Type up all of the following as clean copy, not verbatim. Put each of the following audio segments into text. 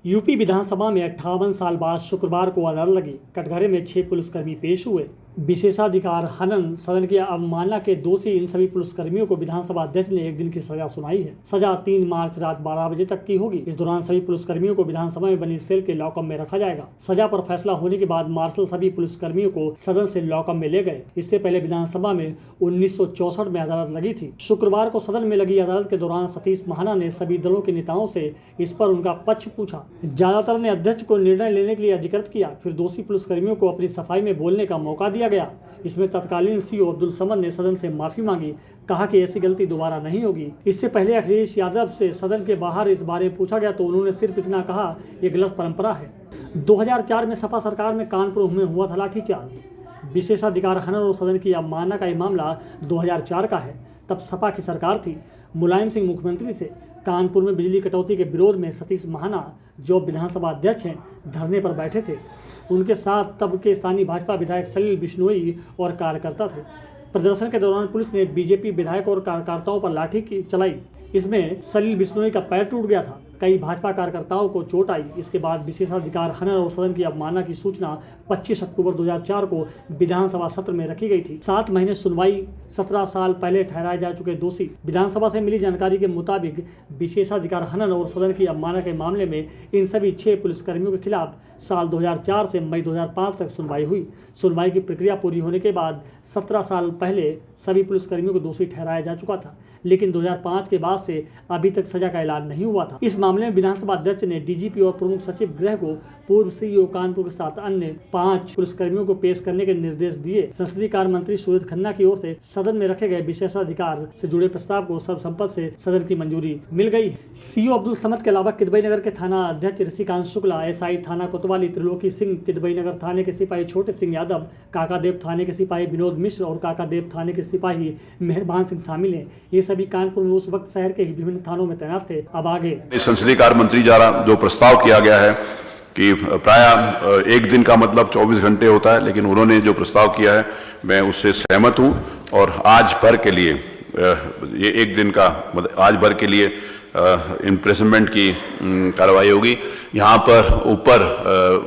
UP विधानसभा में 58 साल बाद शुक्रवार को अदालत लगी। कटघरे में 6 पुलिसकर्मी पेश हुए। विशेषाधिकार हनन सदन की अवमानना के दोषी इन सभी पुलिसकर्मियों को विधानसभा अध्यक्ष ने 1 दिन की सजा सुनाई है। सजा 3 मार्च रात 12 बजे तक की होगी। इस दौरान सभी पुलिसकर्मियों को विधानसभा में बनी सेल के लॉकअप में रखा जाएगा। सजा पर फैसला होने के बाद मार्शल सभी पुलिसकर्मियों को सदन से लॉकअप में ले गए। इससे पहले विधानसभा में 1964 में अदालत लगी थी। शुक्रवार को सदन में लगी अदालत के दौरान सतीश महाना ने सभी दलों के नेताओं से इस पर उनका पक्ष पूछा। ज्यादातर ने अध्यक्ष को निर्णय लेने के लिए अधिकृत किया। फिर दोषी पुलिसकर्मियों को अपनी सफाई में बोलने का मौका दिया गया। इसमें तत्कालीन सीओ अब्दुल समद ने सदन से माफी मांगी, कहा कि ऐसी गलती दोबारा नहीं होगी। इससे पहले अखिलेश यादव से सदन के बाहर इस बारे में पूछा गया तो उन्होंने सिर्फ इतना कहा, ये गलत परंपरा है। 2004 में सपा सरकार में कानपुर में हुआ था लाठीचार्ज। विशेषाधिकार हनन और सदन की अवमानना का ये मामला 2004 का है। तब सपा की सरकार थी, मुलायम सिंह मुख्यमंत्री थे। कानपुर में बिजली कटौती के विरोध में सतीश महाना, जो विधानसभा अध्यक्ष हैं, धरने पर बैठे थे। उनके साथ तब के स्थानीय भाजपा विधायक सलील बिश्नोई और कार्यकर्ता थे। प्रदर्शन के दौरान पुलिस ने बीजेपी विधायक और कार्यकर्ताओं पर लाठी चलाई। इसमें सलील बिश्नोई का पैर टूट गया था। कई भाजपा कार्यकर्ताओं को चोट आई। इसके बाद विशेषाधिकार हनन और सदन की अवमानना की सूचना 25 अक्टूबर 2004 को विधानसभा सत्र में रखी गई थी। 7 महीने सुनवाई। 17 साल पहले ठहराए जा चुके दोषी। विधानसभा से मिली जानकारी के मुताबिक विशेषाधिकार हनन और सदन की अवमानना के मामले में इन सभी 6 पुलिसकर्मियों के खिलाफ साल 2004 से मई 2005 तक सुनवाई हुई। सुनवाई की प्रक्रिया पूरी होने के बाद 17 साल पहले सभी पुलिसकर्मियों को दोषी ठहराया जा चुका था, लेकिन 2005 के बाद से अभी तक सजा का ऐलान नहीं हुआ था। इस मामले में विधानसभा अध्यक्ष ने डीजीपी और प्रमुख सचिव गृह को पूर्व सीईओ कानपुर के साथ अन्य 5 पुलिसकर्मियों को पेश करने के निर्देश दिए। संसदीय कार्य मंत्री सुरेश खन्ना की ओर से सदन में रखे गए विशेषाधिकार से जुड़े प्रस्ताव को सर्वसम्मति से सदन की मंजूरी मिल गई। सीईओ अब्दुल समद के अलावा किदवई नगर के थाना अध्यक्ष ऋषिकांत शुक्ला, एसआई थाना कोतवाली त्रिलोकी सिंह, किदवई नगर थाने के सिपाही छोटे सिंह यादव, काकादेव थाने के सिपाही विनोद मिश्र और काकादेव थाने के सिपाही मेहरबान सिंह शामिल हैं। ये सभी कानपुर में उस वक्त शहर के ही विभिन्न थानों में तैनात थे। अब आगे संसदीय कार्य मंत्री द्वारा जो प्रस्ताव किया गया है कि प्राय 1 दिन का मतलब 24 घंटे होता है, लेकिन उन्होंने जो प्रस्ताव किया है मैं उससे सहमत हूं। और आज भर के लिए ये 1 दिन का मतलब आज भर के लिए इम्प्रिजनमेंट की कार्रवाई होगी। यहाँ पर ऊपर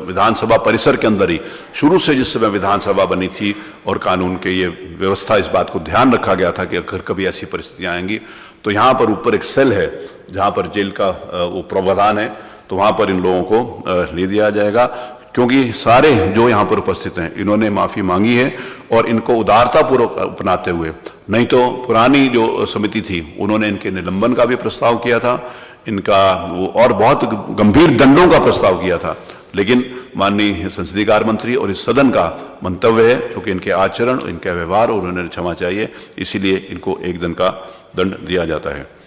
विधानसभा परिसर के अंदर ही शुरू से जिस समय विधानसभा बनी थी और कानून के ये व्यवस्था, इस बात को ध्यान रखा गया था कि अगर कभी ऐसी परिस्थितियाँ आएंगी तो यहाँ पर ऊपर एक सेल है जहाँ पर जेल का वो प्रावधान है, तो वहाँ पर इन लोगों को ले दिया जाएगा। क्योंकि सारे जो यहाँ पर उपस्थित हैं इन्होंने माफ़ी मांगी है और इनको उदारतापूर्वक अपनाते हुए, नहीं तो पुरानी जो समिति थी उन्होंने इनके निलंबन का भी प्रस्ताव किया था, इनका वो और बहुत गंभीर दंडों का प्रस्ताव किया था। लेकिन माननीय संसदीय कार्य मंत्री और इस सदन का मंतव्य है क्योंकि इनके आचरण, इनके व्यवहार और उन्हें क्षमा चाहिए, इसीलिए इनको 1 दिन का दंड दिया जाता है।